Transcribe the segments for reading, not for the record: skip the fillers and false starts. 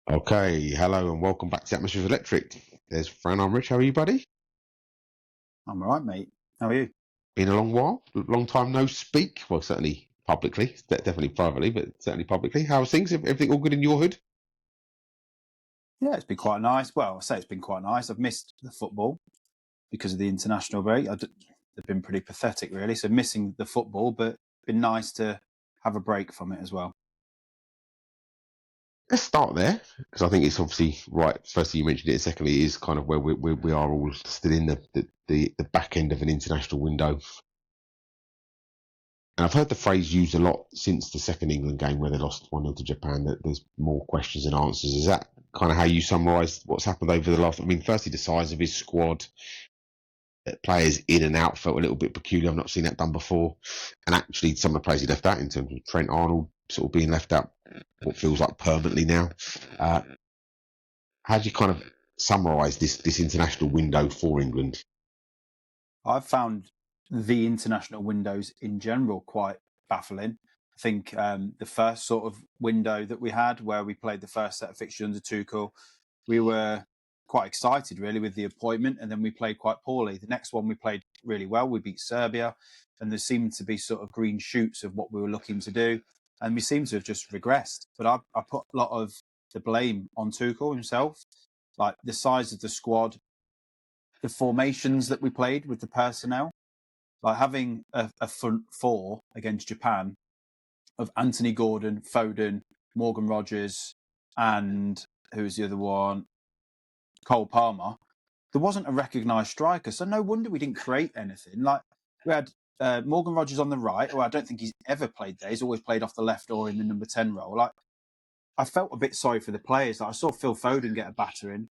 Okay, hello and welcome back to Atmosphere Electric. There's Fran, I'm Rich. How are you, buddy? I'm all right, mate. How are you? Been a long while, long time no speak. Well, certainly publicly, definitely privately, but certainly publicly. How's things? Everything all good in your hood? Yeah, it's been quite nice. Well, I say it's been quite nice. I've missed the football because of the international break. They've been pretty pathetic, really. So missing the football, but been nice to have a break from it as well. Let's start there because I think it's obviously right. Firstly, you mentioned it. And secondly, it is kind of where we are all still in the back end of an international window. And I've heard the phrase used a lot since the second England game where they lost 1-0 to Japan, that there's more questions than answers. Is that kind of how you summarise what's happened over the last? I mean, firstly, the size of his squad, players in and out felt a little bit peculiar. I've not seen that done before. And actually, some of the players he left out in terms of Trent Arnold sort of being left out, what feels like permanently now. How do you kind of summarise this international window for England? I've found the international windows in general quite baffling. I think the first sort of window that we had, where we played the first set of fixtures under Tuchel, we were quite excited really with the appointment, and then we played quite poorly. The next one we played really well. We beat Serbia, and there seemed to be sort of green shoots of what we were looking to do, and we seem to have just regressed. But I put a lot of the blame on Tuchel himself, like the size of the squad, the formations that we played with the personnel, like having a front four against Japan of Anthony Gordon, Foden, Morgan Rogers, and who's the other one? Cole Palmer. There wasn't a recognised striker, so no wonder we didn't create anything. Like we had Morgan Rogers on the right. Well, I don't think he's ever played there. He's always played off the left or in the number 10 role. Like I felt a bit sorry for the players. Like, I saw Phil Foden get a battering,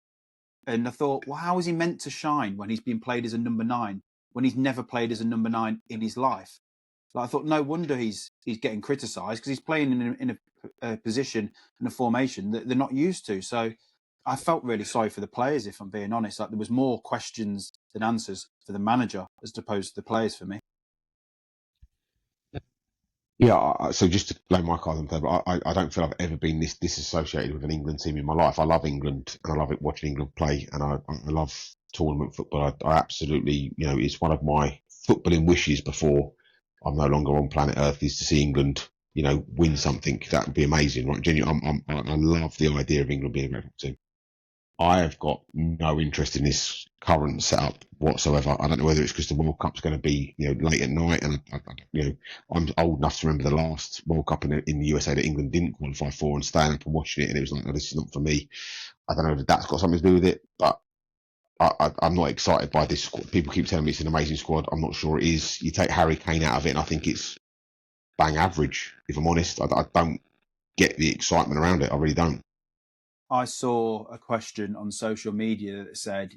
and I thought, well, how is he meant to shine when he's been played as a number 9, when he's never played as a number 9 in his life? Like, I thought, no wonder he's getting criticised, because he's playing in a position and a formation that they're not used to. So I felt really sorry for the players, if I'm being honest. Like, there was more questions than answers for the manager as opposed to the players for me. Yeah, so just to blame my cards on the table, I don't feel I've ever been this disassociated with an England team in my life. I love England and I love it watching England play, and I love tournament football. I absolutely, it's one of my footballing wishes before I'm no longer on planet Earth is to see England, win something. That would be amazing, right? Genuinely, I love the idea of England being a great team. I have got no interest in this current setup whatsoever. I don't know whether it's because the World Cup's going to be, late at night, and I'm old enough to remember the last World Cup in the USA that England didn't qualify for, and staying up and watching it, and it was like, no, this is not for me. I don't know if that's got something to do with it, but I'm not excited by this squad. People keep telling me it's an amazing squad. I'm not sure it is. You take Harry Kane out of it, and I think it's bang average. If I'm honest, I don't get the excitement around it. I really don't. I saw a question on social media that said,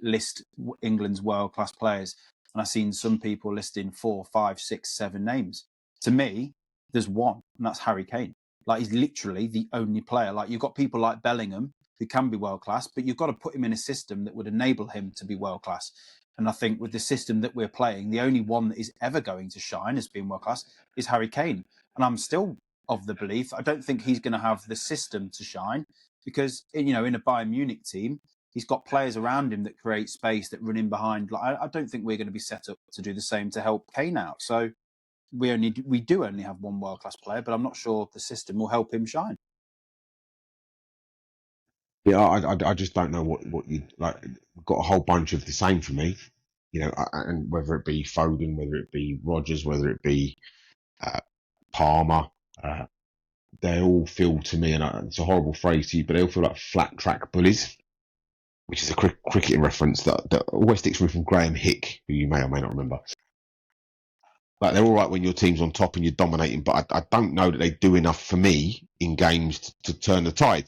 list England's world-class players. And I've seen some people listing 4, 5, 6, 7 names. To me, there's one, and that's Harry Kane. Like, he's literally the only player. Like, you've got people like Bellingham who can be world-class, but you've got to put him in a system that would enable him to be world-class. And I think with the system that we're playing, the only one that is ever going to shine as being world-class is Harry Kane. And I'm still of the belief, I don't think he's going to have the system to shine, because in a Bayern Munich team, he's got players around him that create space, that run in behind. Like, I don't think we're going to be set up to do the same to help Kane out. So we do only have one world class player, but I'm not sure the system will help him shine. Yeah, I just don't know what you like. Got a whole bunch of the same for me, and whether it be Foden, whether it be Rogers, whether it be uh, Palmer, uh, they all feel to me, and it's a horrible phrase to you, but they all feel like flat track bullies, which is a cricketing reference that always sticks with me from Graham Hick, who you may or may not remember. Like, they're all right when your team's on top and you're dominating, but I don't know that they do enough for me in games to turn the tide.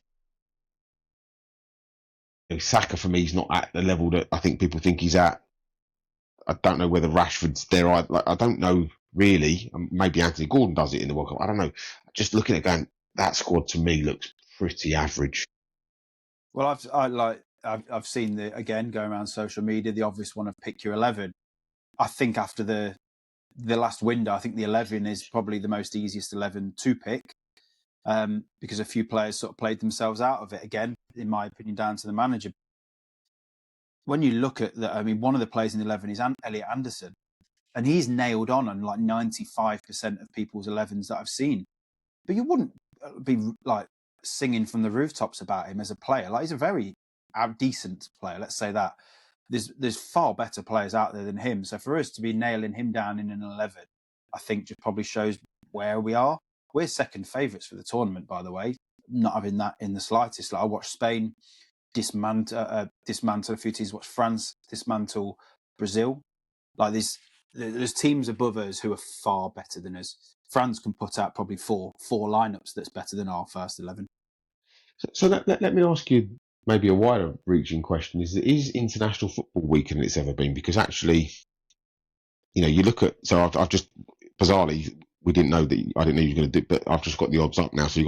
Saka for me is not at the level that I think people think he's at. I don't know whether Rashford's there. I don't know really. Maybe Anthony Gordon does it in the World Cup. I don't know. Just looking at going, that squad to me looks pretty average. Well, I've seen going around social media, the obvious one of pick your 11. I think after the last window, I think the 11 is probably the most easiest 11 to pick. because a few players sort of played themselves out of it again, in my opinion, down to the manager. When you look at that, I mean, one of the players in the 11 is Elliot Anderson, and he's nailed on like 95% of people's 11s that I've seen. But you wouldn't be like singing from the rooftops about him as a player. Like, he's a very decent player, let's say that. There's far better players out there than him. So for us to be nailing him down in an 11, I think just probably shows where we are. We're second favourites for the tournament, by the way. Not having that in the slightest. Like, I watched Spain dismantle a few teams. Watched France dismantle Brazil. Like, there's teams above us who are far better than us. France can put out probably four lineups that's better than our first 11. So let me ask you maybe a wider reaching question: is international football weaker than it's ever been? Because actually, you look at, so I've just bizarrely, I didn't know you were going to do, but I've just got the odds up now. So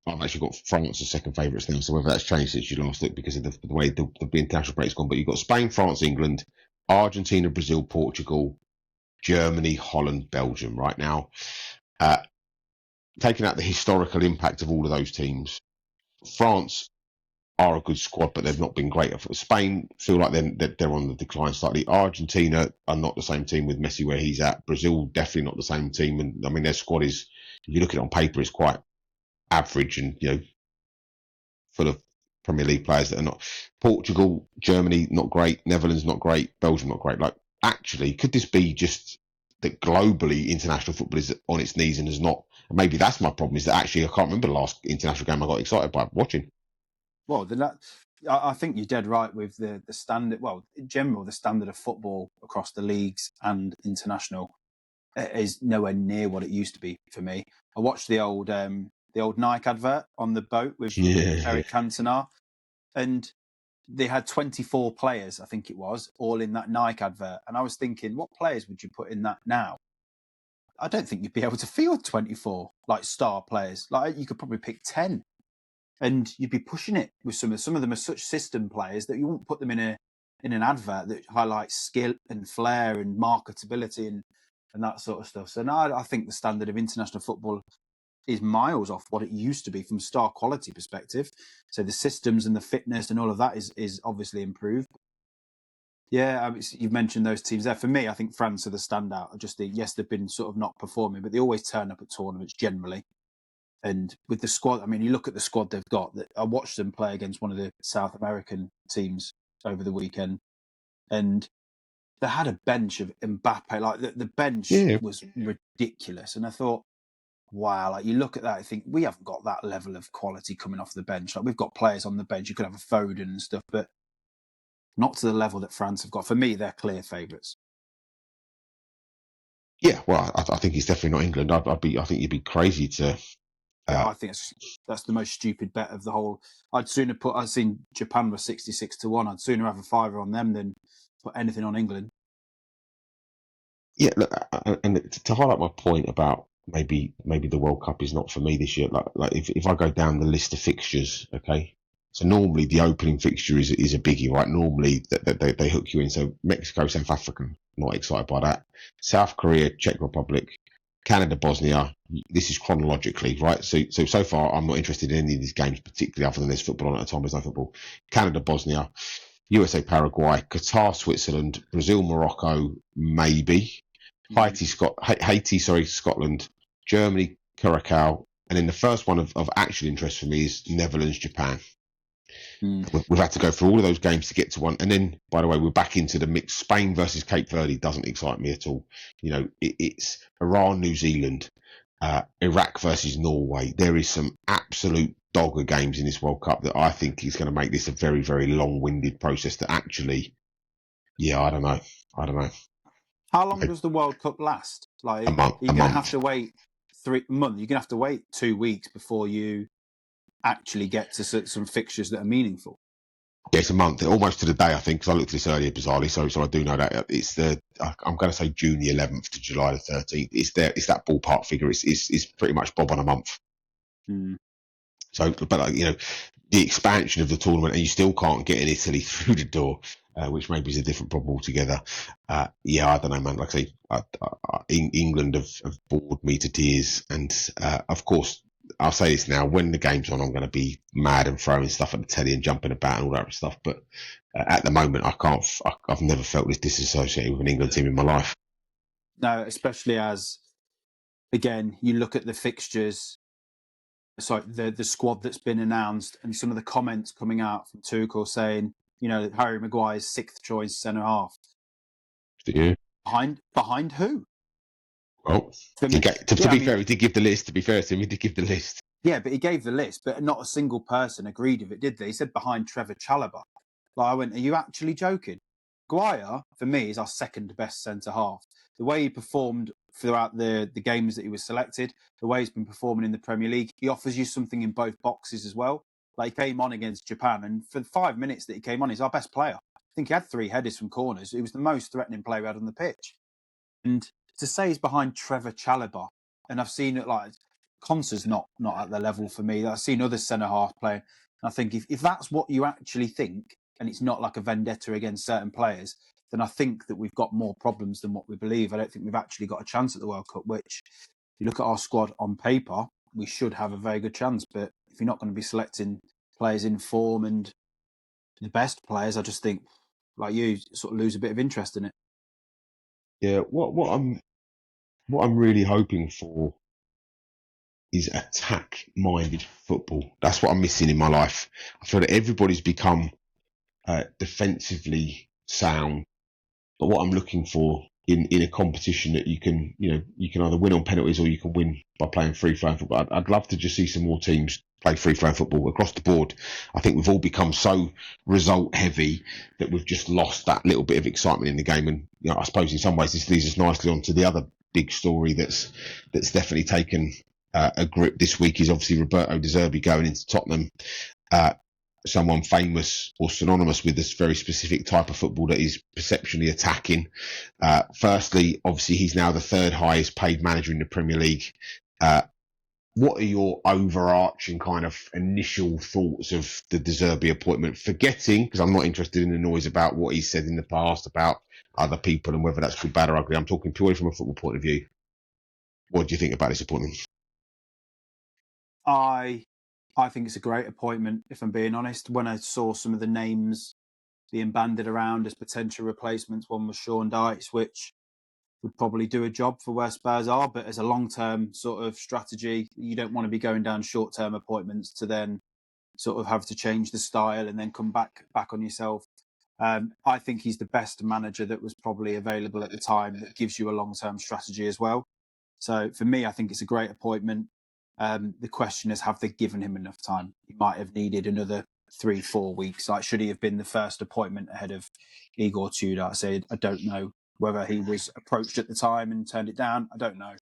I've actually got France as second favourites now. So whether that's changed since you last looked because of the way the international break's gone, but you've got Spain, France, England, Argentina, Brazil, Portugal, Germany, Holland, Belgium. Right now, taking out the historical impact of all of those teams, France are a good squad, but they've not been great. Spain feel like they're on the decline slightly. Argentina are not the same team with Messi where he's at. Brazil definitely not the same team, and I mean their squad is, if you look at it on paper, is quite average and full of Premier League players that are not. Portugal, Germany not great. Netherlands not great. Belgium not great. Like, actually, could this be just that globally international football is on its knees and is not? And maybe that's my problem, is that actually I can't remember the last international game I got excited by watching. Well, I think you're dead right with the standard. Well, in general, the standard of football across the leagues and international is nowhere near what it used to be for me. I watched the old Nike advert on the boat with Eric Cantona, and they had 24 players, I think it was, all in that Nike advert. And I was thinking, what players would you put in that now? I don't think you'd be able to field 24 like star players. Like, you could probably pick 10. And you'd be pushing it with some of them are such system players that you won't put them in an advert that highlights skill and flair and marketability and that sort of stuff. So now I think the standard of international football is miles off what it used to be from star quality perspective. So the systems and the fitness and all of that is obviously improved. Yeah, you've mentioned those teams there. For me, I think France are the standout. I just think, yes, they've been sort of not performing, but they always turn up at tournaments generally. And with the squad, I mean, you look at the squad they've got. I watched them play against one of the South American teams over the weekend, and they had a bench of Mbappe. Like, the bench was ridiculous. And I thought, wow, like, you look at that, I think we haven't got that level of quality coming off the bench. Like, we've got players on the bench. You could have a Foden and stuff, but not to the level that France have got. For me, they're clear favourites. Yeah, well, I think it's definitely not England. I think you'd be crazy to. I think that's the most stupid bet of the whole. I'd seen Japan was 66-1. I'd sooner have a fiver on them than put anything on England. Yeah, look, and to highlight my point about maybe the World Cup is not for me this year. Like if I go down the list of fixtures, okay. So normally the opening fixture is a biggie, right? Normally they hook you in. So Mexico, South Africa, not excited by that. South Korea, Czech Republic, Canada, Bosnia. This is chronologically, right? So far, I'm not interested in any of these games, particularly other than there's football on at the time. There's no football. Canada, Bosnia, USA, Paraguay, Qatar, Switzerland, Brazil, Morocco, maybe. Haiti, Scotland, Germany, Curacao, and then the first one of actual interest for me is Netherlands, Japan. We've had to go through all of those games to get to one, and then, by the way, we're back into the mix. Spain versus Cape Verde doesn't excite me at all. It's Iran, New Zealand, Iraq versus Norway. There is some absolute dogger games in this World Cup that I think is going to make this a very, very long-winded process. To actually, I don't know. How long does the World Cup last? Like, a month. You're going to have to wait 3 months. You're going to have to wait 2 weeks before you actually get to some fixtures that are meaningful. Yeah, it's a month, almost to the day, I think, because I looked at this earlier, bizarrely. So I do know that it's I'm going to say June the 11th to July the 13th. It's that ballpark figure. It's pretty much bob on a month. So, but the expansion of the tournament, and you still can't get in Italy through the door, which maybe is a different problem altogether. I don't know, man. Like I say, England have bored me to tears, and of course, I'll say this now: when the game's on, I'm going to be mad and throwing stuff at the telly and jumping about and all that stuff. But at the moment, I've never felt this disassociated with an England team in my life. No, especially as, again, you look at the fixtures, sorry, the squad that's been announced, and some of the comments coming out from Tuchel saying, Harry Maguire's 6th choice centre half. Yeah. Behind who? Well, To be fair, he did give the list. To be fair to him, he did give the list. Yeah, but he gave the list, but not a single person agreed with it, did they? He said behind Trevor Chalobah. I went, are you actually joking? Maguire, for me, is our second best centre half. The way he performed throughout the games that he was selected, the way he's been performing in the Premier League, he offers you something in both boxes as well. He came on against Japan, and for the 5 minutes that he came on, he's our best player. I think he had 3 headers from corners. He was the most threatening player we had on the pitch. And to say he's behind Trevor Chalobah, and I've seen it Conser's not at the level for me. I've seen other centre half playing. And I think if that's what you actually think, and it's not like a vendetta against certain players, then I think that we've got more problems than what we believe. I don't think we've actually got a chance at the World Cup, which, if you look at our squad on paper, we should have a very good chance. But if you're not going to be selecting players in form and the best players, I just think, like you, sort of lose a bit of interest in it. Yeah, what I'm really hoping for is attack-minded football. That's what I'm missing in my life. I feel that everybody's become defensively sound, but what I'm looking for in a competition that you can either win on penalties or you can win by playing free-flowing football. I'd love to just see some more teams play free-flowing football across the board. I think we've all become so result-heavy that we've just lost that little bit of excitement in the game. And I suppose in some ways this leads us nicely onto the other big story that's definitely taken a grip this week is obviously Roberto De Zerbi going into Tottenham. Someone famous or synonymous with this very specific type of football that is perceptually attacking. Firstly, obviously, he's now the 3rd highest paid manager in the Premier League. What are your overarching kind of initial thoughts of the De Zerbi appointment? Forgetting, because I'm not interested in the noise about what he said in the past about other people and whether that's good, bad or ugly. I'm talking purely from a football point of view. What do you think about this appointment? I think it's a great appointment, if I'm being honest. When I saw some of the names being banded around as potential replacements, one was Sean Dyche, which would probably do a job for where Spurs are, but as a long-term sort of strategy, you don't want to be going down short-term appointments to then sort of have to change the style and then come back on yourself. I think he's the best manager that was probably available at the time that gives you a long-term strategy as well. So for me, I think it's a great appointment. The question is, have they given him enough time? He might have needed another 3-4 weeks. Should he have been the first appointment ahead of Igor Tudor? I don't know whether he was approached at the time and turned it down. I don't know.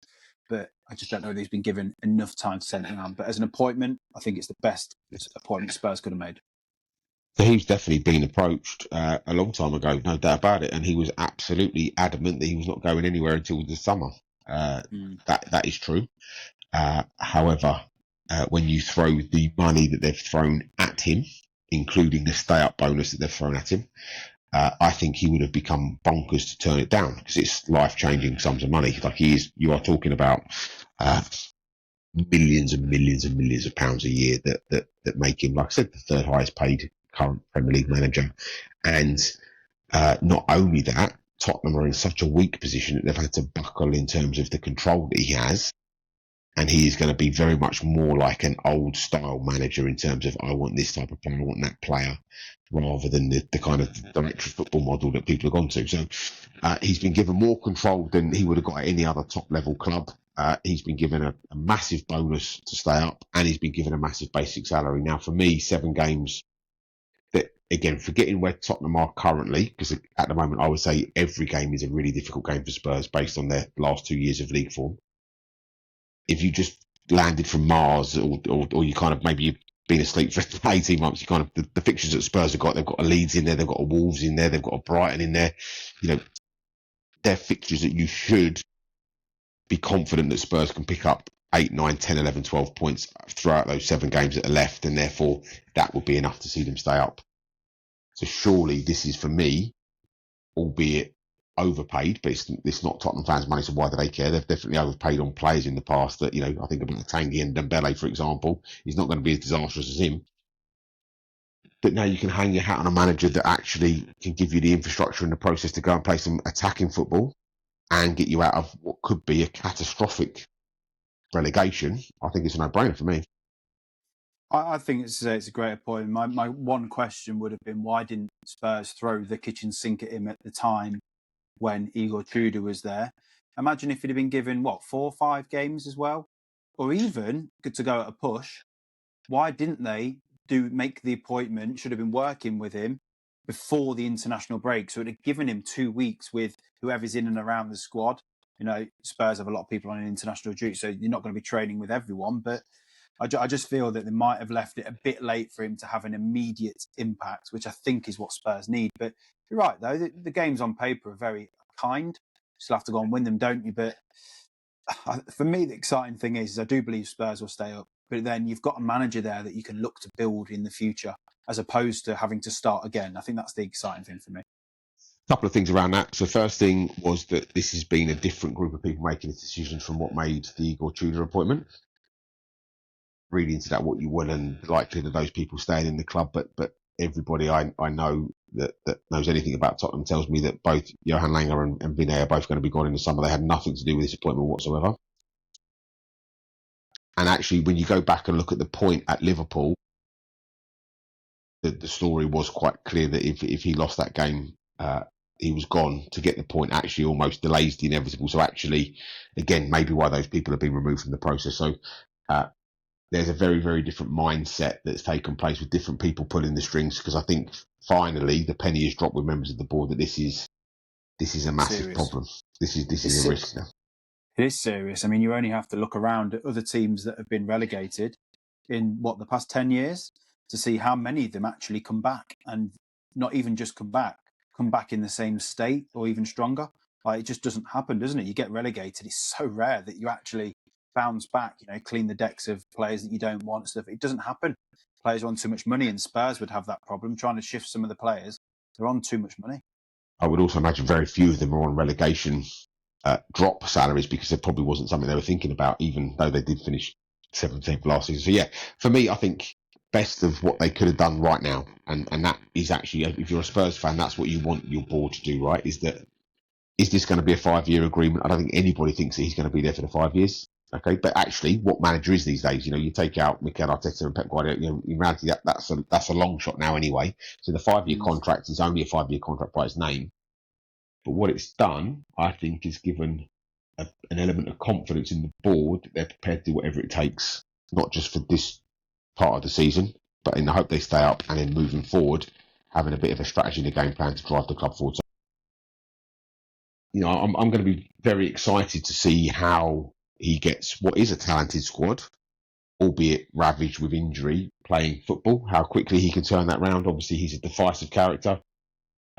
But I just don't know whether he's been given enough time to send it down. But as an appointment, I think it's the best appointment Spurs could have made. So he's definitely been approached a long time ago, no doubt about it. And he was absolutely adamant that he was not going anywhere until the summer. That is true. However, when you throw the money that they've thrown at him, including the stay-up bonus that they've thrown at him, I think he would have become bonkers to turn it down because it's life-changing sums of money. You are talking about millions and millions and millions of pounds a year that make him, like I said, the 3rd highest paid current Premier League manager. And not only that, Tottenham are in such a weak position that they've had to buckle in terms of the control that he has. And he is going to be very much more like an old style manager in terms of, I want this type of player, I want that player, rather than the kind of director of football model that people have gone to. So he's been given more control than he would have got at any other top level club. He's been given a massive bonus to stay up, and he's been given a massive basic salary. Now, for me, 7 games, that again, forgetting where Tottenham are currently, because at the moment I would say every game is a really difficult game for Spurs based on their last 2 years of league form. If you just landed from Mars or you kind of maybe you've been asleep for 18 months, you kind of the fixtures that Spurs have got, they've got a Leeds in there, they've got a Wolves in there, they've got a Brighton in there. They're fixtures that you should be confident that Spurs can pick up 8, 9, 10, 11, 12 points throughout those 7 games that are left, and therefore that would be enough to see them stay up. So surely this is, for me, albeit overpaid, but it's not Tottenham fans' money, so why do they care? They've definitely overpaid on players in the past that, I think about Tanguy and Dembele, for example. He's not going to be as disastrous as him. But now you can hang your hat on a manager that actually can give you the infrastructure and the process to go and play some attacking football and get you out of what could be a catastrophic relegation. I think it's a no-brainer for me. I think it's a great point. My one question would have been, why didn't Spurs throw the kitchen sink at him at the time when Igor Tudor was there? Imagine if he'd have been given, 4 or 5 games as well? Or even, good to go at a push, why didn't they make the appointment, should have been working with him before the international break? So it had given him 2 weeks with whoever's in and around the squad. Spurs have a lot of people on an international duty, so you're not going to be training with everyone, but I just feel that they might have left it a bit late for him to have an immediate impact, which I think is what Spurs need. But you're right, though. The games on paper are very kind. You still have to go and win them, don't you? But for me, the exciting thing is I do believe Spurs will stay up. But then you've got a manager there that you can look to build in the future, as opposed to having to start again. I think that's the exciting thing for me. A couple of things around that. So first thing was that this has been a different group of people making this decision from what made the Igor Tudor appointment. Read into that what you will, and likely that those people staying in the club, but everybody I know that knows anything about Tottenham tells me that both Johan Langer and Vinay are both going to be gone in the summer. They had nothing to do with this appointment whatsoever. And actually, when you go back and look at the point at Liverpool, the story was quite clear that if he lost that game, he was gone. To get the point actually almost delays the inevitable. So actually, again, maybe why those people have been removed from the process. So there's a very, very different mindset that's taken place with different people pulling the strings, because I think finally the penny has dropped with members of the board that this is a massive problem. This is a risk now. It is serious. I mean, you only have to look around at other teams that have been relegated in the past 10 years to see how many of them actually come back, and not even just come back in the same state or even stronger. Like, it just doesn't happen, doesn't it? You get relegated. It's so rare that you actually bounce back, clean the decks of players that you don't want, stuff. It doesn't happen. Players are on too much money, and Spurs would have that problem trying to shift some of the players. They're on too much money. I would also imagine very few of them are on relegation drop salaries, because there probably wasn't something they were thinking about, even though they did finish 17th last season. So yeah, for me, I think best of what they could have done right now, and that is actually, if you're a Spurs fan, that's what you want your board to do, right? Is this going to be a 5-year agreement? I don't think anybody thinks that he's going to be there for the 5 years. Okay, but actually, what manager is these days? You take out Mikel Arteta and Pep Guardiola. In reality, that's a long shot now anyway. So the 5-year contract is only a 5-year contract by its name. But what it's done, I think, is given an element of confidence in the board that they're prepared to do whatever it takes, not just for this part of the season, but in the hope they stay up, and then moving forward, having a bit of a strategy and a game plan to drive the club forward. So, I'm going to be very excited to see how he gets what is a talented squad, albeit ravaged with injury, playing football, how quickly he can turn that round. Obviously, he's a decisive character.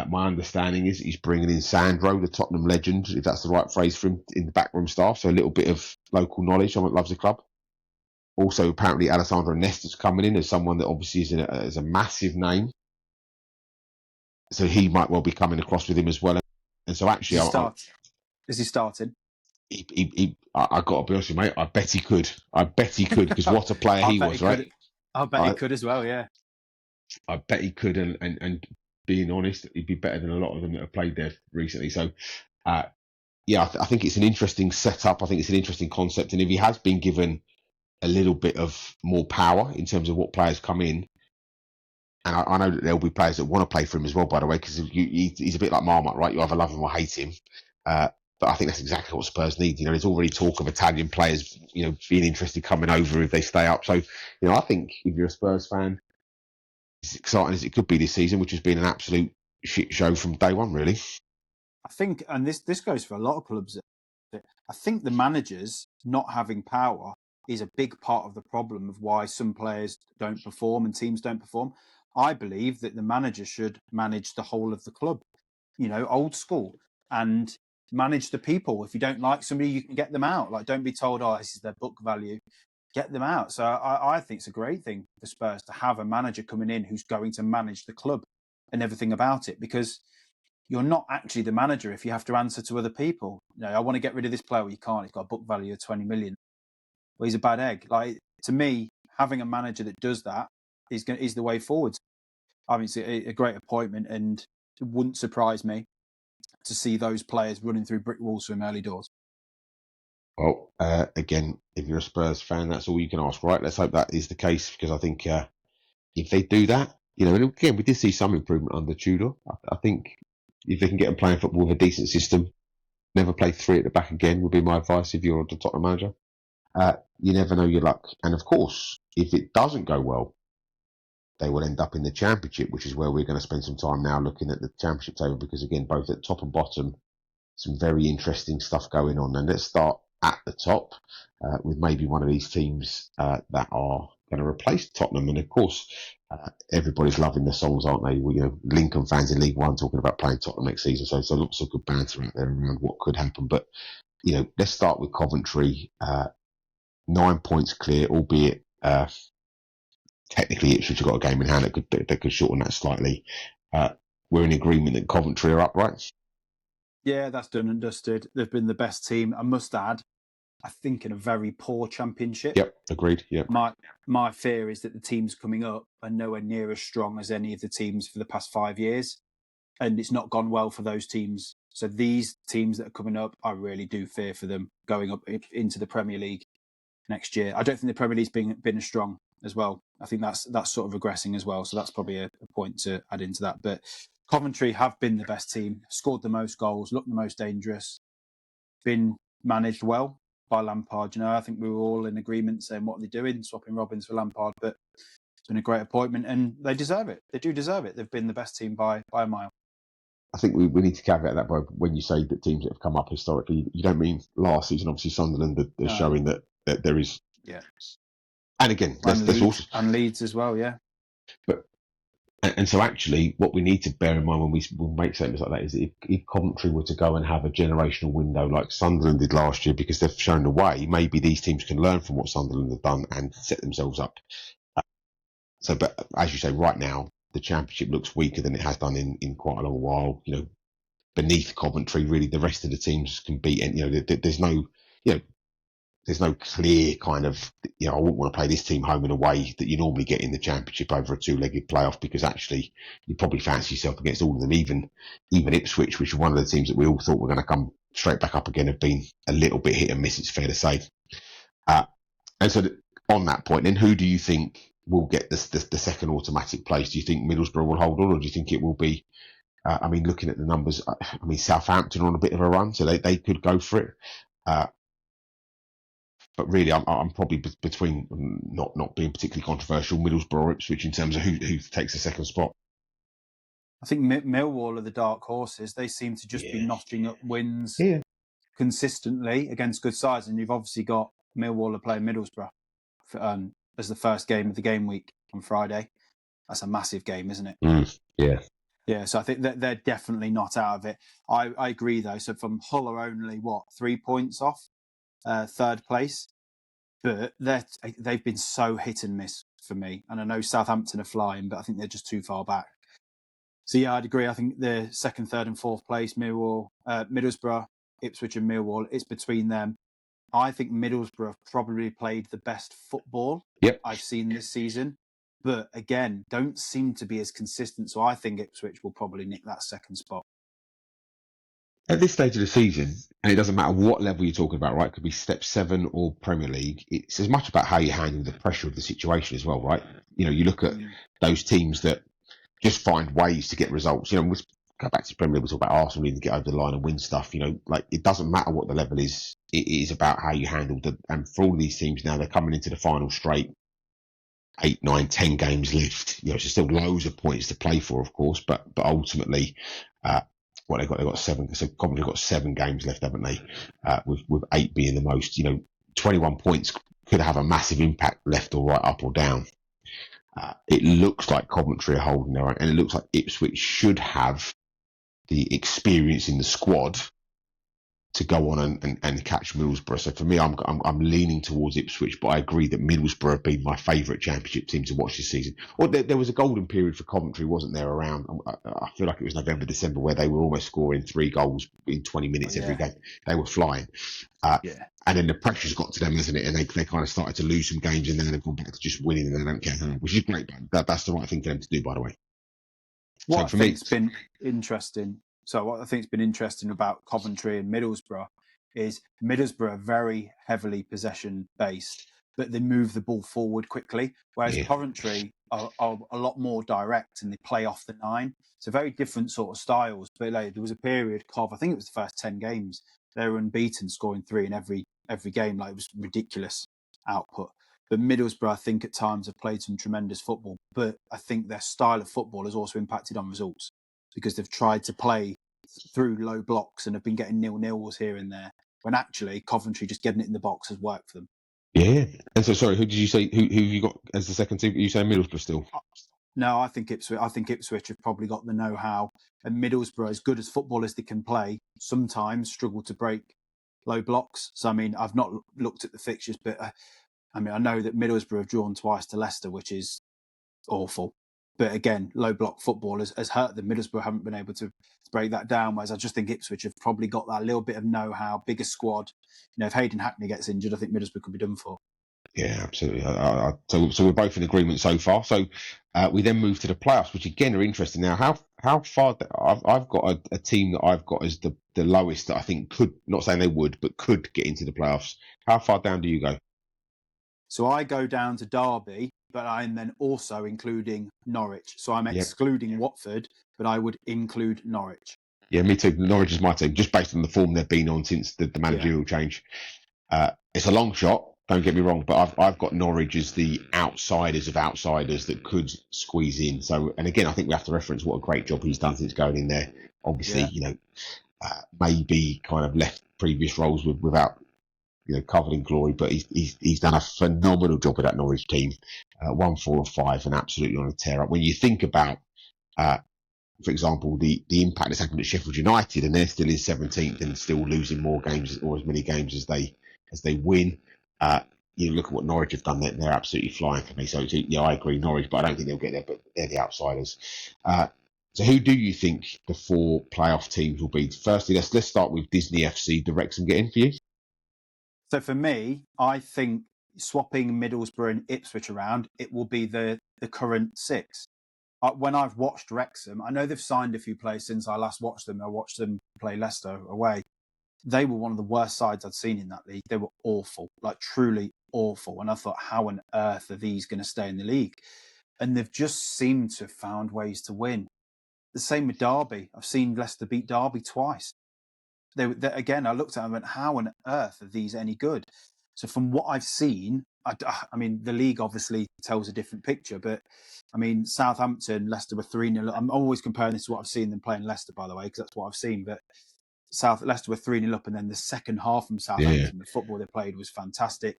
My understanding is he's bringing in Sandro, the Tottenham legend, if that's the right phrase for him, in the backroom staff. So a little bit of local knowledge, someone that loves the club. Also, apparently, Alessandro Nesta's coming in as someone that obviously is a massive name. So he might well be coming across with him as well. And so actually, is he starting? I got to be honest with you, mate. I bet he could. Because what a player he was, right? I bet he could as well. Yeah. I bet he could, and being honest, he'd be better than a lot of them that have played there recently. So, yeah, I think it's an interesting setup. I think it's an interesting concept, and if he has been given a little bit of more power in terms of what players come in, and I know that there'll be players that want to play for him as well, by the way, because he's a bit like Marmite, right? You either love him or hate him. But I think that's exactly what Spurs need. There's already talk of Italian players, being interested coming over if they stay up. So, I think if you're a Spurs fan, as exciting as it could be this season, which has been an absolute shit show from day one, really. I think, and this goes for a lot of clubs, I think the managers not having power is a big part of the problem of why some players don't perform and teams don't perform. I believe that the manager should manage the whole of the club, old school, and manage the people. If you don't like somebody, you can get them out. Like, don't be told, oh, this is their book value. Get them out. So I think it's a great thing for Spurs to have a manager coming in who's going to manage the club and everything about it, because you're not actually the manager if you have to answer to other people. I want to get rid of this player. Well, you can't. He's got a book value of 20 million. Well, he's a bad egg. Like, to me, having a manager that does that is the way forward. I mean, it's a great appointment, and it wouldn't surprise me to see those players running through brick walls from early doors. Well, again, if you're a Spurs fan, that's all you can ask, right? Let's hope that is the case, because I think if they do that, and again, we did see some improvement under Tudor. I think if they can get them playing football with a decent system, never play three at the back again would be my advice if you're the Tottenham manager. You never know your luck. And of course, if it doesn't go well, they will end up in the Championship, which is where we're going to spend some time now looking at the Championship table, because again, both at top and bottom, some very interesting stuff going on. And let's start at the top with maybe one of these teams that are going to replace Tottenham. And of course, everybody's loving the songs, aren't they? Lincoln fans in League One talking about playing Tottenham next season. So lots of good banter out there around what could happen. But, let's start with Coventry. 9 points clear, albeit technically Ipswich have got a game in hand that could shorten that slightly. We're in agreement that Coventry are up, right? Yeah, that's done and dusted. They've been the best team. I must add, I think, in a very poor Championship. Yep, agreed. Yep. My fear is that the teams coming up are nowhere near as strong as any of the teams for the past 5 years. And it's not gone well for those teams. So these teams that are coming up, I really do fear for them going up into the Premier League next year. I don't think the Premier League's been as strong as well. I think that's sort of regressing as well. So that's probably a point to add into that. But Coventry have been the best team, scored the most goals, looked the most dangerous, been managed well by Lampard. I think we were all in agreement saying, what are they doing, swapping Robbins for Lampard? But it's been a great appointment, and they deserve it. They do deserve it. They've been the best team by a mile. I think we need to caveat that by when you say that teams that have come up historically, you don't mean last season. Obviously, Sunderland are showing that there is. Yeah. And again, Leeds, also, and Leeds as well, yeah. But and so actually, what we need to bear in mind when we make statements like that is if Coventry were to go and have a generational window like Sunderland did last year, because they've shown the way, maybe these teams can learn from what Sunderland have done and set themselves up. But as you say, right now, the Championship looks weaker than it has done in quite a long while. Beneath Coventry, really, the rest of the teams can beat. And there's no clear kind of. I wouldn't want to play this team home in a way that you normally get in the Championship over a two-legged playoff, because actually you probably fancy yourself against all of them. Even Ipswich, which are one of the teams that we all thought were going to come straight back up again, have been a little bit hit and miss. It's fair to say. And so on that point, then who do you think will get the second automatic place? Do you think Middlesbrough will hold on, or do you think it will be? Looking at the numbers, Southampton are on a bit of a run, so they could go for it. But really, I'm probably between, not being particularly controversial, Middlesbrough or Ipswich in terms of who takes the second spot. I think Millwall are the dark horses. They seem to just be notching up wins consistently against good sides, and you've obviously got Millwall are playing Middlesbrough as the first game of the game week on Friday. That's a massive game, isn't it? Yeah, so I think that they're definitely not out of it. I agree, though. So from Hull are only, 3 points off third place? But they've been so hit and miss for me. And I know Southampton are flying, but I think they're just too far back. So, yeah, I'd agree. I think the second, third and fourth place, Middlesbrough, Ipswich and Millwall, it's between them. I think Middlesbrough have probably played the best football I've seen this season. But again, don't seem to be as consistent. So I think Ipswich will probably nick that second spot. At this stage of the season, and it doesn't matter what level you're talking about, right? It could be step 7 or Premier League. It's as much about how you handle the pressure of the situation as well, right? You look at those teams that just find ways to get results. We'll go back to Premier League, we'll talk about Arsenal needing to get over the line and win stuff. It doesn't matter what the level is. It is about how you handle and for all of these teams now, they're coming into the final straight. 8, 9, 10 games left. So still loads of points to play for, of course, but ultimately, they've got 7. So Coventry got 7 games left, haven't they? With 8 being the most. 21 points could have a massive impact left or right, up or down. It looks like Coventry are holding their own, and it looks like Ipswich should have the experience in the squad to go on and catch Middlesbrough. So for me, I'm leaning towards Ipswich, but I agree that Middlesbrough have been my favourite Championship team to watch this season. Well, there was a golden period for Coventry, wasn't there? Around I feel like it was November, December, where they were almost scoring 3 goals in 20 minutes every game. They were flying. And then the pressure's got to them, hasn't it? And they kind of started to lose some games, and then they've gone back to just winning, and they don't care how, which is great. That's the right thing for them to do, by the way. What I think's been interesting. So what I think's been interesting about Coventry and Middlesbrough is Middlesbrough are very heavily possession based, but they move the ball forward quickly, whereas Coventry are a lot more direct and they play off the 9. So very different sort of styles. But like, there was a period, I think it was the first 10 games, they were unbeaten, scoring 3 in every game. Like, it was ridiculous output. But Middlesbrough, I think, at times have played some tremendous football. But I think their style of football has also impacted on results because they've tried to play through low blocks and have been getting 0-0s here and there. When actually, Coventry just getting it in the box has worked for them. Yeah. And so, sorry, who did you say? Who you got as the second team? You saying Middlesbrough still? No, I think Ipswich have probably got the know-how. And Middlesbrough, as good as football as they can play, sometimes struggle to break low blocks. So, I mean, I've not looked at the fixtures, but I know that Middlesbrough have drawn twice to Leicester, which is awful. But again, low block football has hurt them. Middlesbrough haven't been able to break that down, whereas I just think Ipswich have probably got that little bit of know-how, bigger squad. You know, if Hayden Hackney gets injured, I think Middlesbrough could be done for. Yeah, absolutely. So we're both in agreement so far. So we then move to the playoffs, which again are interesting. Now, how far? I've got a team that I've got as the lowest that I think could, not saying they would, but could get into the playoffs. How far down do you go? So I go down to Derby, but I'm then also including Norwich. So I'm excluding Watford, but I would include Norwich. Yeah, me too. Norwich is my team, just based on the form they've been on since the managerial change. It's a long shot, don't get me wrong, but I've got Norwich as the outsiders of outsiders that could squeeze in. So, and again, I think we have to reference what a great job he's done since going in there. Obviously, maybe kind of left previous roles without, covered in glory, but he's done a phenomenal job with that Norwich team. 1, 4, and 5, and absolutely on a tear up. When you think about, for example, the impact that's happened at Sheffield United, and they're still in 17th and still losing more games or as many games as they win. You look at what Norwich have done; they're absolutely flying for me. So I agree, Norwich, but I don't think they'll get there. But they're the outsiders. So who do you think the 4 playoff teams will be? Firstly, let's start with Disney FC. Do Wrexham get in for you? So for me, I think swapping Middlesbrough and Ipswich around, it will be the current 6. When I've watched Wrexham, I know they've signed a few players since I last watched them. I watched them play Leicester away. They were one of the worst sides I'd seen in that league. They were awful, like truly awful. And I thought, how on earth are these going to stay in the league? And they've just seemed to have found ways to win. The same with Derby. I've seen Leicester beat Derby twice. They again, I looked at them and went, how on earth are these any good? So from what I've seen, I mean, the league obviously tells a different picture, but I mean, Southampton, Leicester were 3-0. I'm always comparing this to what I've seen them playing Leicester, by the way, because that's what I've seen. But Leicester were 3-0 up, and then the second half from Southampton, the football they played was fantastic.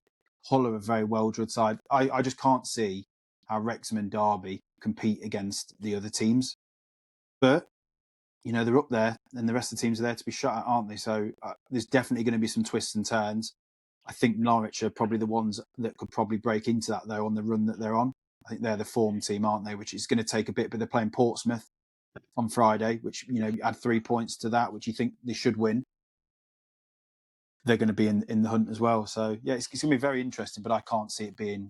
Hull are a very well-drilled side. I just can't see how Wrexham and Derby compete against the other teams. But they're up there, and the rest of the teams are there to be shut at, aren't they? So there's definitely going to be some twists and turns. I think Norwich are probably the ones that could probably break into that, though, on the run that they're on. I think they're the form team, aren't they? Which is going to take a bit, but they're playing Portsmouth on Friday, which, add 3 points to that, which you think they should win. They're going to be in the hunt as well. So, yeah, it's going to be very interesting, but I can't see it being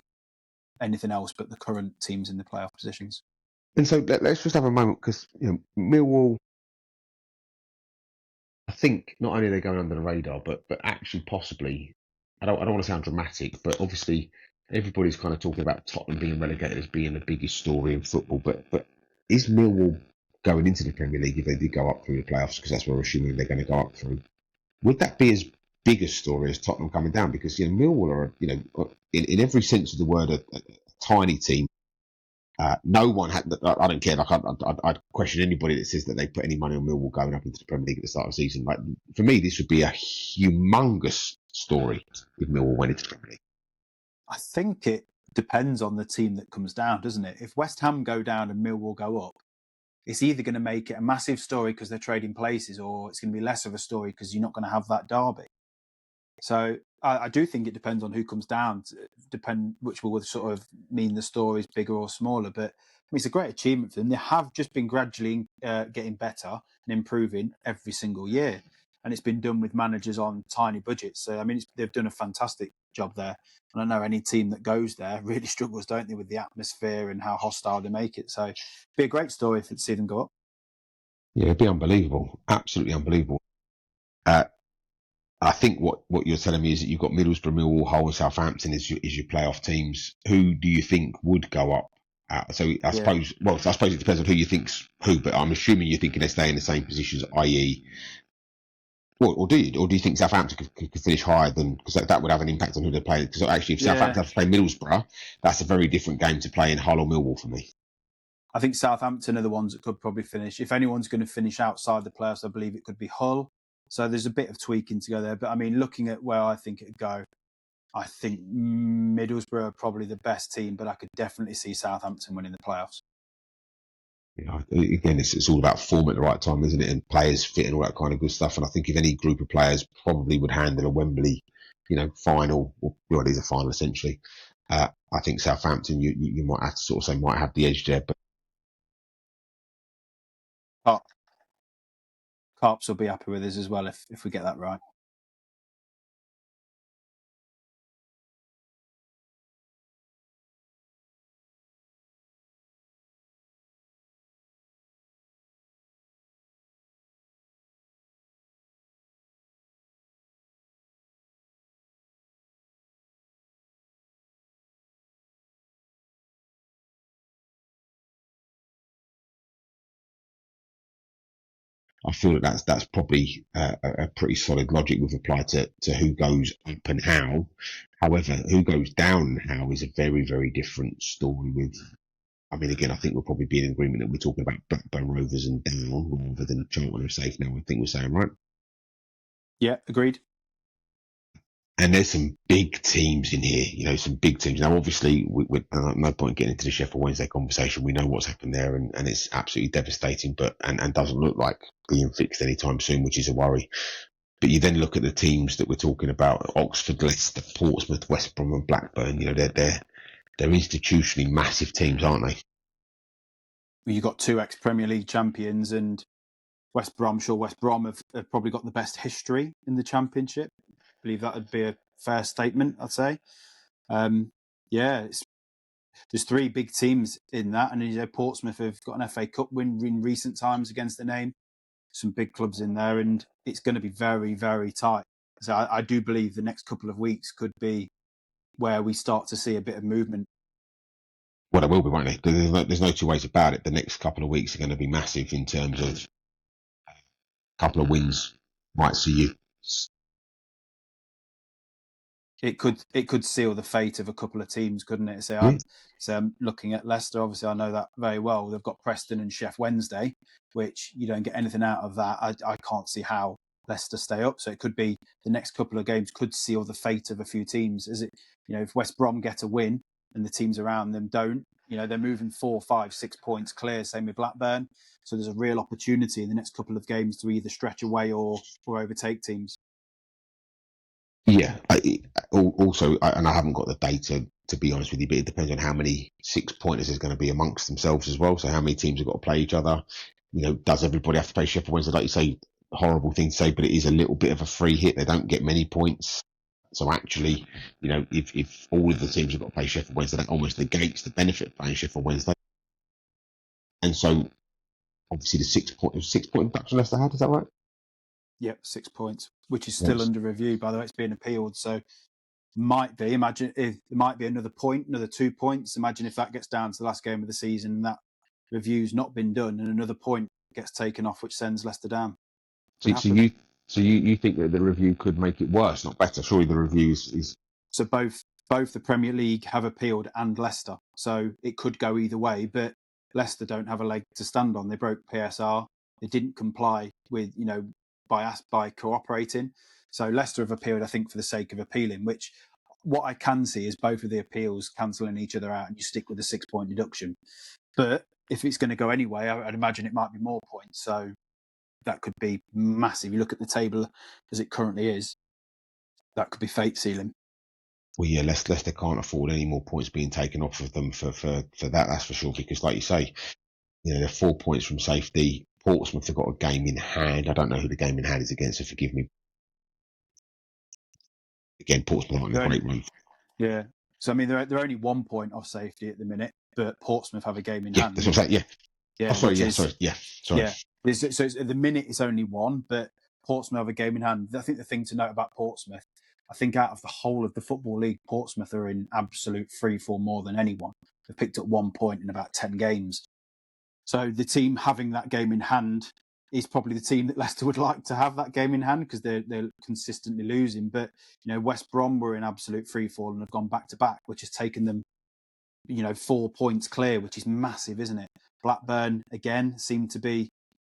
anything else but the current teams in the playoff positions. And so let's just have a moment, because Millwall, I think not only are they going under the radar, but actually possibly, I don't want to sound dramatic, but obviously everybody's kind of talking about Tottenham being relegated as being the biggest story in football. But is Millwall going into the Premier League, if they did go up through the playoffs, because that's what we're assuming they're going to go up through? Would that be as big a story as Tottenham coming down? Because Millwall are, in every sense of the word, a tiny team. No one had. I don't care. Like I'd question anybody that says that they put any money on Millwall going up into the Premier League at the start of the season. Like, for me, this would be a humongous story if Millwall went into the Premier League. I think it depends on the team that comes down, doesn't it? If West Ham go down and Millwall go up, it's either going to make it a massive story because they're trading places, or it's going to be less of a story because you're not going to have that derby. So I do think it depends on who comes down, which will sort of mean the story is bigger or smaller. But I mean, it's a great achievement for them. They have just been gradually getting better and improving every single year. And it's been done with managers on tiny budgets. So, I mean, they've done a fantastic job there. And I know any team that goes there really struggles, don't they, with the atmosphere and how hostile they make it. So it'd be a great story to see them go up. Yeah, it'd be unbelievable. Absolutely unbelievable. I think what you're telling me is that you've got Middlesbrough, Millwall, Hull, and Southampton as your playoff teams. Who do you think would go up? So I suppose it depends on who you think's who, but I'm assuming you're thinking they stay in the same positions, i.e., or do you think Southampton could finish higher than, because that would have an impact on who they play? Because actually, if Southampton have to play Middlesbrough, that's a very different game to play in Hull or Millwall for me. I think Southampton are the ones that could probably finish. If anyone's going to finish outside the playoffs, I believe it could be Hull. So there's a bit of tweaking to go there. But I mean, looking at where I think it'd go, I think Middlesbrough are probably the best team, but I could definitely see Southampton winning the playoffs. Again, it's all about form at the right time, isn't it? And players fit and all that kind of good stuff. And I think if any group of players probably would handle a Wembley, final, or it is a final essentially. I think Southampton, you might have to sort of say might have the edge there, but Carps will be happy with us as well if we get that right. I feel that's probably a pretty solid logic with apply to who goes up and how. However, who goes down and how is a very, very different story with. I mean, again, I think we'll probably be in agreement that we're talking about Blackburn Rovers and down rather than Charlton are safe now. I think we're saying, right? Yeah, agreed. And there's some big teams in here, some big teams. Now, obviously, we no point getting into the Sheffield Wednesday conversation. We know what's happened there, and it's absolutely devastating, but and doesn't look like being fixed anytime soon, which is a worry. But you then look at the teams that we're talking about: Oxford, Leicester, Portsmouth, West Brom, and Blackburn. They're institutionally massive teams, aren't they? Well, you've got two ex-Premier League champions, and West Brom. I'm sure West Brom have probably got the best history in the Championship. I believe that would be a fair statement, I'd say. There's three big teams in that, and Portsmouth have got an FA Cup win in recent times against the name. Some big clubs in there, and it's going to be very, very tight. So I do believe the next couple of weeks could be where we start to see a bit of movement. Well, there will be, won't there? There's no two ways about it. The next couple of weeks are going to be massive in terms of a couple of wins might see you. It could seal the fate of a couple of teams, couldn't it? So I'm looking at Leicester. Obviously, I know that very well. They've got Preston and Sheff Wednesday, which you don't get anything out of that. I can't see how Leicester stay up. So it could be the next couple of games could seal the fate of a few teams. If West Brom get a win and the teams around them don't, they're moving 4, 5, 6 points clear. Same with Blackburn. So there's a real opportunity in the next couple of games to either stretch away or overtake teams. Yeah. And I haven't got the data to be honest with you, but it depends on how many 6-pointers there's going to be amongst themselves as well. So how many teams have got to play each other? Does everybody have to play Sheffield Wednesday? Like you say, horrible thing to say, but it is a little bit of a free hit. They don't get many points. So actually, if all of the teams have got to play Sheffield Wednesday, that almost negates the benefit of playing Sheffield Wednesday. And so, obviously, the 6-point reduction Leicester had, is that right? Yep, 6 points, which is still under review. By the way, it's being appealed. So imagine if it might be another 2 points. Imagine if that gets down to the last game of the season and that review's not been done and another point gets taken off, which sends Leicester down. So you think that the review could make it worse, not better? Surely the review is. So both the Premier League have appealed and Leicester. So it could go either way, but Leicester don't have a leg to stand on. They broke PSR. They didn't comply with, by cooperating. So Leicester have appealed, I think, for the sake of appealing, which what I can see is both of the appeals cancelling each other out and you stick with the 6-point deduction. But if it's going to go anyway, I'd imagine it might be more points. So that could be massive. You look at the table as it currently is, that could be fate sealing. Well, yeah, Leicester can't afford any more points being taken off of them for that. That's for sure. Because, like you say, they're 4 points from safety. Portsmouth have got a game in hand. I don't know who the game in hand is against, so forgive me. Again, Portsmouth aren't a great run. Yeah. So, I mean, they're only 1 point off safety at the minute, but Portsmouth have a game in hand. That's what I'm saying, yeah. Yeah. Sorry. Yeah. So at the minute it's only 1, but Portsmouth have a game in hand. I think the thing to note about Portsmouth, I think out of the whole of the Football League, Portsmouth are in absolute freefall more than anyone. They've picked up 1 point in about 10 games. So the team having that game in hand is probably the team that Leicester would like to have that game in hand, because they're consistently losing. But, West Brom were in absolute freefall and have gone back to back, which has taken them, 4 points clear, which is massive, isn't it? Blackburn, again, seem to be...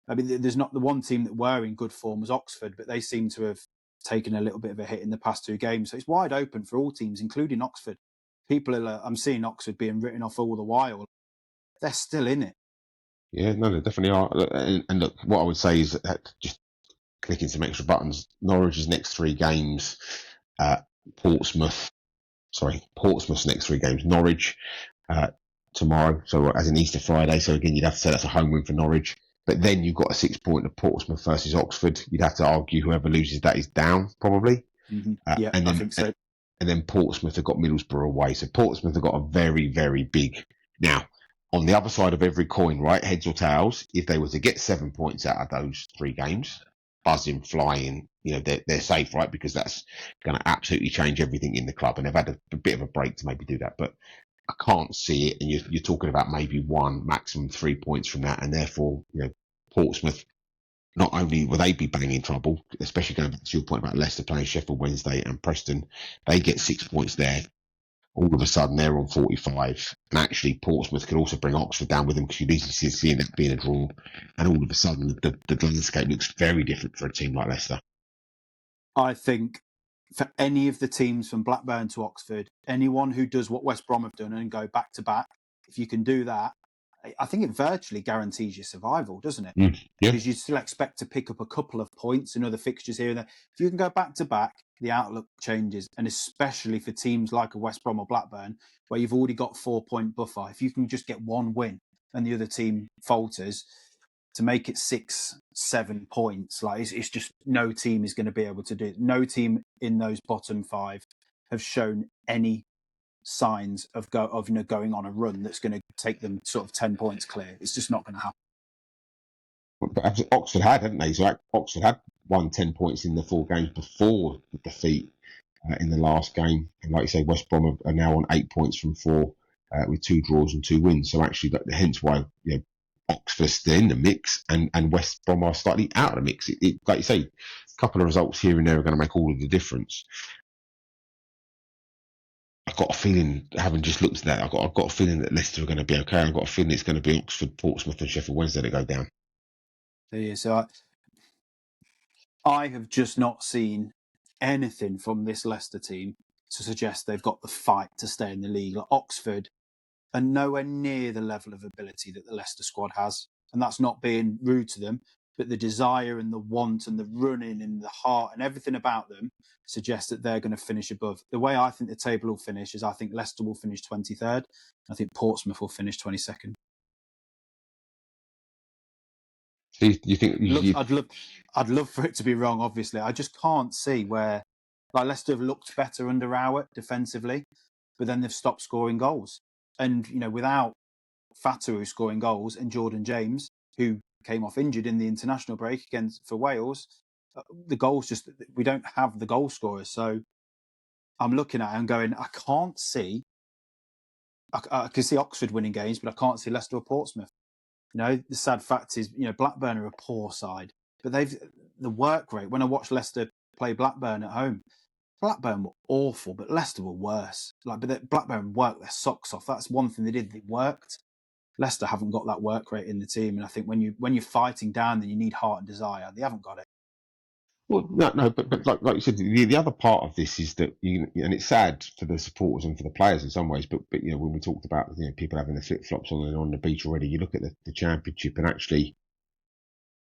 I mean, there's not the one team that were in good form was Oxford, but they seem to have taken a little bit of a hit in the past 2 games. So it's wide open for all teams, including Oxford. I'm seeing Oxford being written off all the while. They're still in it. Yeah, no, they definitely are. And look, what I would say is that just clicking some extra buttons. Norwich's next 3 games, Portsmouth's next 3 games. Norwich tomorrow, so as in Easter Friday. So again, you'd have to say that's a home win for Norwich. But then you've got a 6 point of Portsmouth versus Oxford. You'd have to argue whoever loses that is down, probably. Mm-hmm. Yeah, I think so. And then Portsmouth have got Middlesbrough away. So Portsmouth have got a very, very big... Now, on the other side of every coin, right, heads or tails, if they were to get 7 points out of those 3 games, buzzing, flying, they're safe, right? Because that's going to absolutely change everything in the club. And they've had a bit of a break to maybe do that. But I can't see it. And you're talking about maybe 1, maximum 3 points from that. And therefore, Portsmouth, not only will they be banging trouble, especially going back to your point about Leicester playing Sheffield Wednesday and Preston, they get 6 points there. All of a sudden, they're on 45. And actually, Portsmouth could also bring Oxford down with them, because you'd easily see that being a draw. And all of a sudden, the landscape looks very different for a team like Leicester. I think for any of the teams from Blackburn to Oxford, anyone who does what West Brom have done and go back to back, if you can do that, I think it virtually guarantees your survival, doesn't it? Yeah. Because you still expect to pick up a couple of points in other fixtures here and there. If you can go back to back, the outlook changes. And especially for teams like a West Brom or Blackburn, where you've already got 4 point buffer, if you can just get 1 win and the other team falters, to make it 6, 7 points, it's just no team is going to be able to do it. No team in those bottom 5 have shown any signs of going on a run that's going to take them sort of 10 points clear. It's just not going to happen. But Oxford had, hadn't they? So Oxford had won 10 points in the 4 games before the defeat in the last game. And like you say, West Brom are now on 8 points from 4 with 2 draws and 2 wins. So actually, hence why Oxford's still in the mix and West Brom are slightly out of the mix. Like you say, a couple of results here and there are going to make all of the difference. I've got a feeling, having just looked at that, I've got a feeling that Leicester are going to be okay. I've got a feeling it's going to be Oxford, Portsmouth and Sheffield Wednesday that go down. Yeah, so I have just not seen anything from this Leicester team to suggest they've got the fight to stay in the league. Like Oxford are nowhere near the level of ability that the Leicester squad has. And that's not being rude to them, but the desire and the want and the running and the heart and everything about them suggests that they're going to finish above. The way I think the table will finish is I think Leicester will finish 23rd. I think Portsmouth will finish 22nd. So you think I'd love for it to be wrong, obviously. I just can't see where, Leicester have looked better under Rowett defensively, but then they've stopped scoring goals. And, without Fatu scoring goals and Jordan James, who came off injured in the international break for Wales, the goals we don't have the goal scorers. So I'm looking at it and going, I can't see, I can see Oxford winning games, but I can't see Leicester or Portsmouth. The sad fact is, Blackburn are a poor side, but the work rate. When I watched Leicester play Blackburn at home, Blackburn were awful, but Leicester were worse. But Blackburn worked their socks off. That's one thing they did. They worked. Leicester haven't got that work rate in the team, and I think when you're fighting down, then you need heart and desire. They haven't got it. Well, no, but like you said, the other part of this is that and it's sad for the supporters and for the players in some ways. But when we talked about people having the flip flops on the beach already, you look at the championship, and actually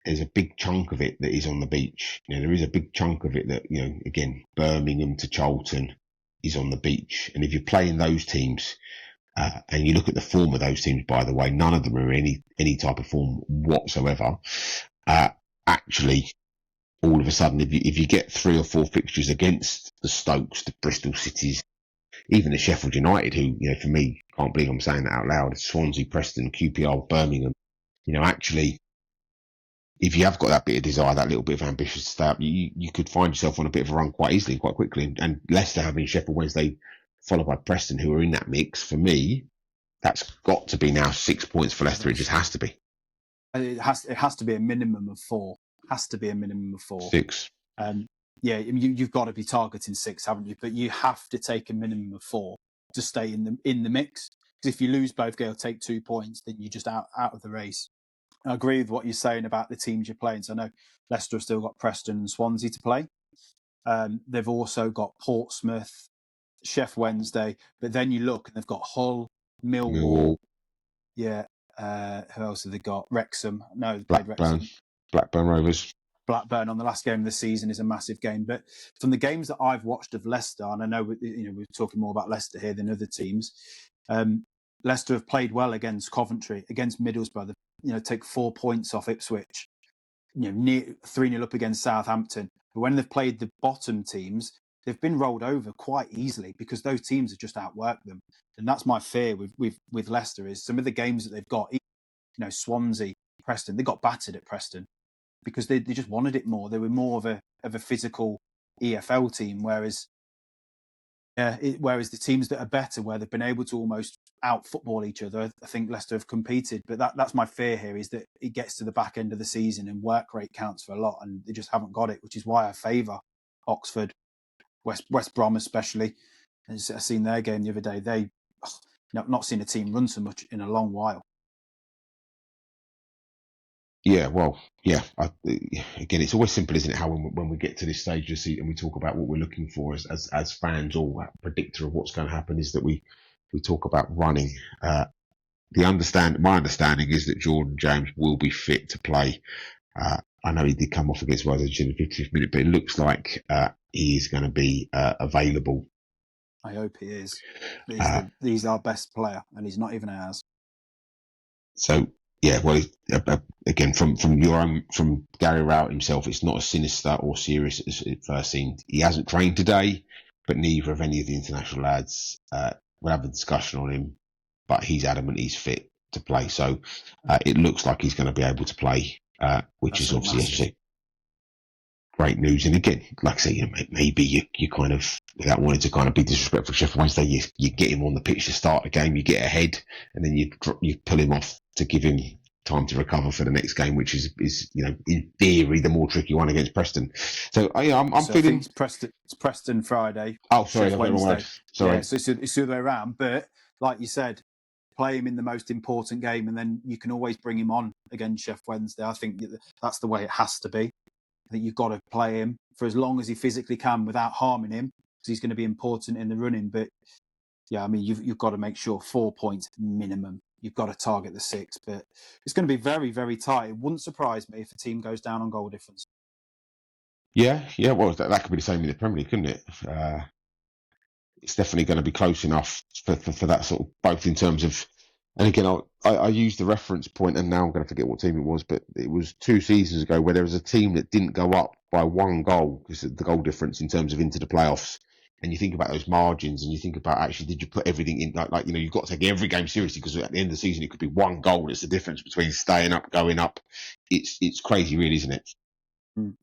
there's a big chunk of it that is on the beach. There is a big chunk of it that again, Birmingham to Charlton is on the beach, and if you're playing those teams. And you look at the form of those teams, by the way, none of them are in any type of form whatsoever. Actually, all of a sudden, if you get 3 or 4 fixtures against the Stokes, the Bristol Cities, even the Sheffield United, who, for me, can't believe I'm saying that out loud, Swansea, Preston, QPR, Birmingham, actually, if you have got that bit of desire, that little bit of ambition to stay up, you could find yourself on a bit of a run quite easily, quite quickly. And Leicester having Sheffield Wednesday, followed by Preston, who are in that mix, for me, that's got to be now 6 points for Leicester. It just has to be. It has to be a minimum of 4. Has to be a minimum of 4. 6. You've got to be targeting 6, haven't you? But you have to take a minimum of 4 to stay in the mix. Because if you lose both games, take 2 points, then you're just out of the race. I agree with what you're saying about the teams you're playing. So I know Leicester have still got Preston and Swansea to play. They've also got Portsmouth, Sheff Wednesday, but then you look and they've got Hull, Millwall. Yeah. Who else have they got? Wrexham. No, they played Wrexham. Blackburn Rovers. Blackburn on the last game of the season is a massive game. But from the games that I've watched of Leicester, and I know we're talking more about Leicester here than other teams, Leicester have played well against Coventry, against Middlesbrough. Take 4 points off Ipswich. Near 3-0 up against Southampton. But when they've played the bottom teams, they've been rolled over quite easily because those teams have just outworked them. And that's my fear with Leicester is some of the games that they've got. Swansea, Preston, they got battered at Preston because they just wanted it more. They were more of a physical EFL team, whereas the teams that are better, where they've been able to almost out football each other, I think Leicester have competed. But that's my fear here is that it gets to the back end of the season and work rate counts for a lot, and they just haven't got it, which is why I favour Oxford, West Brom especially. As I seen their game the other day, not seen a team run so much in a long while. Yeah, well, yeah. Again, it's always simple, isn't it? How when we get to this stage of the season, we talk about what we're looking for as fans, or a predictor of what's going to happen, is that we talk about running. My understanding is that Jordan James will be fit to play. I know he did come off against Wales in the 50th minute, but it looks like he is going to be available. I hope he is. He's our best player, and he's not even ours. So. Yeah, well, again, from Gary Rowett himself, it's not as sinister or serious as it first seemed. He hasn't trained today, but neither of any of the international lads. We'll have a discussion on him, but he's adamant he's fit to play. So it looks like he's going to be able to play, which is obviously, as you say, great news. And again, like I say, maybe you kind of, without wanting to kind of be disrespectful, Sheffield Wednesday, you get him on the pitch to start the game, you get ahead, and then you pull him off to give him time to recover for the next game, which is in theory the more tricky one against Preston. So I'm feeling it's Preston Friday. Oh, sorry, Wednesday. Sorry. Yeah, so it's the other way around. But like you said, play him in the most important game, and then you can always bring him on against Sheffield Wednesday. I think that's the way it has to be. I think you've got to play him for as long as he physically can without harming him, because he's going to be important in the running. But yeah, I mean, you've got to make sure 4 points minimum. You've got to target the 6, but it's going to be very, very tight. It wouldn't surprise me if a team goes down on goal difference. Yeah. Well, that could be the same in the Premier League, couldn't it? It's definitely going to be close enough for that sort of, both in terms of. And again, I used the reference point, and now I'm going to forget what team it was, but it was 2 seasons ago where there was a team that didn't go up by 1 goal, because of the goal difference in terms of into the playoffs. And you think about those margins, and you think about, actually, did you put everything in? Like you've got to take every game seriously, because at the end of the season, it could be 1 goal. It's the difference between staying up, going up. It's crazy, really, isn't it?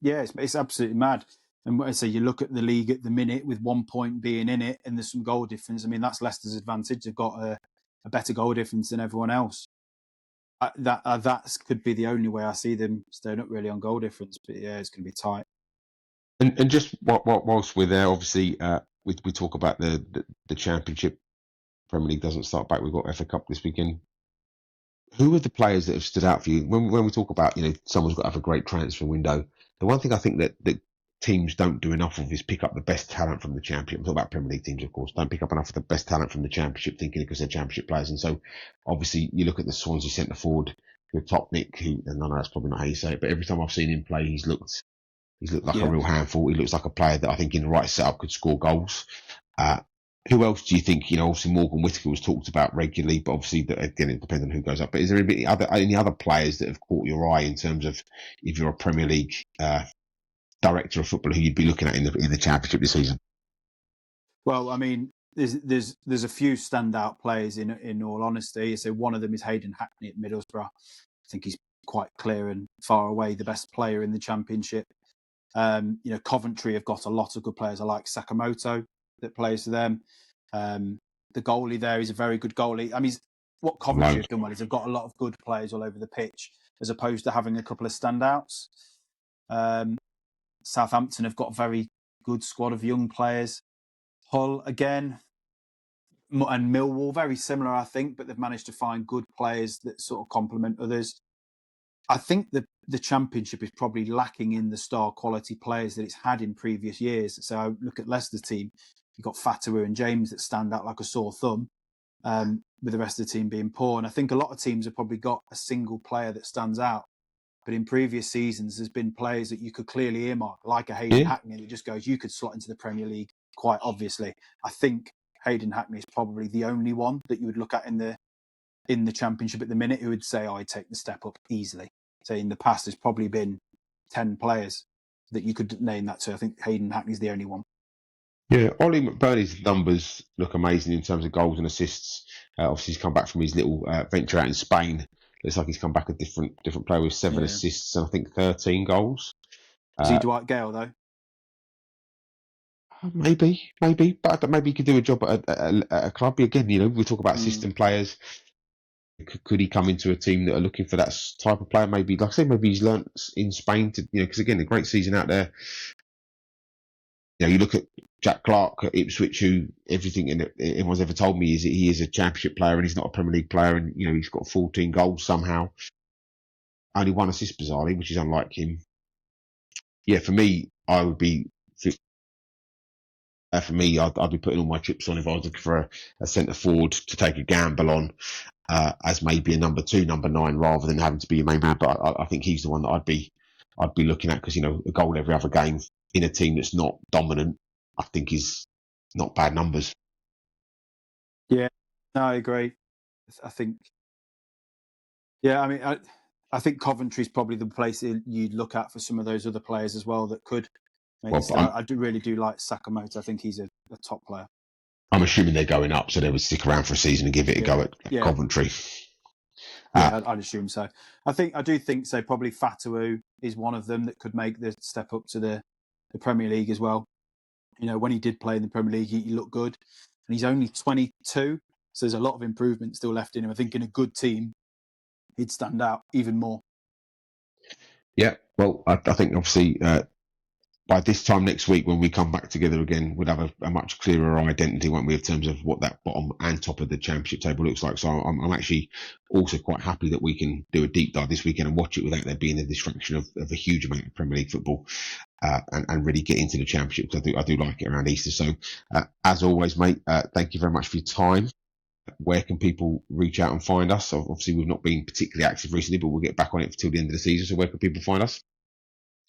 Yeah, it's absolutely mad. And I say, you look at the league at the minute with 1 point being in it, and there's some goal difference. I mean, that's Leicester's advantage. They've got a better goal difference than everyone else. That could be the only way I see them staying up, really, on goal difference. But yeah, it's going to be tight. And just whilst we're there, obviously, we talk about the Championship. Premier League doesn't start back. We've got FA Cup this weekend. Who are the players that have stood out for you when we talk about someone's got to have a great transfer window? The one thing I think that teams don't do enough of is pick up the best talent from the Championship. I'm talking about Premier League teams, of course. Don't pick up enough of the best talent from the Championship, thinking because they're Championship players. And so, obviously, you look at the Swansea centre forward, the Topnik, who, and I know that's probably not how you say it, but every time I've seen him play, he's looked like a real handful. He looks like a player that I think in the right setup could score goals. Who else do you think? Obviously Morgan Whittaker was talked about regularly, but obviously again it depends on who goes up. But is there any other players that have caught your eye in terms of if you're a Premier League director of football who you'd be looking at in the Championship this season? Well, I mean, there's a few standout players in all honesty. So one of them is Hayden Hackney at Middlesbrough. I think he's quite clear and far away the best player in the Championship. Coventry have got a lot of good players. I like Sakamoto that plays for them. The goalie there is a very good goalie. I mean, what Coventry have done well is they've got a lot of good players all over the pitch, as opposed to having a couple of standouts. Southampton have got a very good squad of young players. Hull again, and Millwall very similar, I think, but they've managed to find good players that sort of complement others. I think the Championship is probably lacking in the star quality players that it's had in previous years. So I look at Leicester's team, you've got Fatawu and James that stand out like a sore thumb, with the rest of the team being poor. And I think a lot of teams have probably got a single player that stands out. But in previous seasons, there's been players that you could clearly earmark, like a Hayden Hackney, that just goes, you could slot into the Premier League quite obviously. I think Hayden Hackney is probably the only one that you would look at in the Championship at the minute who would say, I'd take the step up easily. So in the past, there's probably been 10 players that you could name that to. I think Hayden Hackney's the only one. Yeah, Ollie McBurney's numbers look amazing in terms of goals and assists. Obviously, he's come back from his little venture out in Spain. Looks like he's come back a different player with 7 assists and I think 13 goals. Is he Dwight Gale, though? Maybe, but maybe he could do a job at a club. Again, we talk about assistant players. Could he come into a team that are looking for that type of player? Maybe, like I say, maybe he's learnt in Spain to, because again, a great season out there. You look at Jack Clark at Ipswich, who everyone's ever told me is that he is a Championship player and he's not a Premier League player, and he's got 14 goals somehow, only 1 assist bizarrely, which is unlike him. Yeah, for me, I would be. I'd be putting all my chips on if I was looking for a centre forward to take a gamble on, as maybe a number 2, number 9, rather than having to be a main man. But I think he's the one that I'd be looking at, because a goal every other game in a team that's not dominant, I think is not bad numbers. Yeah, no, I agree. I think, I mean, I think Coventry's probably the place you'd look at for some of those other players as well that could. I really do like Sakamoto. I think he's a top player. I'm assuming they're going up, so they would stick around for a season and give it a go at Coventry. I'd assume so. I do think so. Probably Fatawu is one of them that could make the step up to the Premier League as well. When he did play in the Premier League, he looked good, and he's only 22, so there's a lot of improvement still left in him. I think in a good team, he'd stand out even more. Yeah, well, I think obviously by this time next week, when we come back together again, we'll have a much clearer identity, won't we, in terms of what that bottom and top of the Championship table looks like. So I'm actually also quite happy that we can do a deep dive this weekend and watch it without there being a distraction of a huge amount of Premier League football, and really get into the Championship, because I do like it around Easter. So as always, mate, thank you very much for your time. Where can people reach out and find us? Obviously, we've not been particularly active recently, but we'll get back on it till the end of the season. So where can people find us?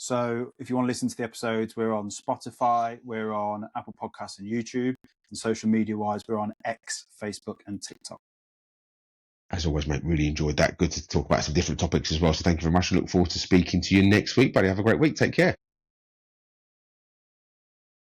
So if you want to listen to the episodes, we're on Spotify, we're on Apple Podcasts and YouTube, and social media-wise, we're on X, Facebook, and TikTok. As always, mate, really enjoyed that. Good to talk about some different topics as well. So thank you very much. I look forward to speaking to you next week, buddy. Have a great week. Take care.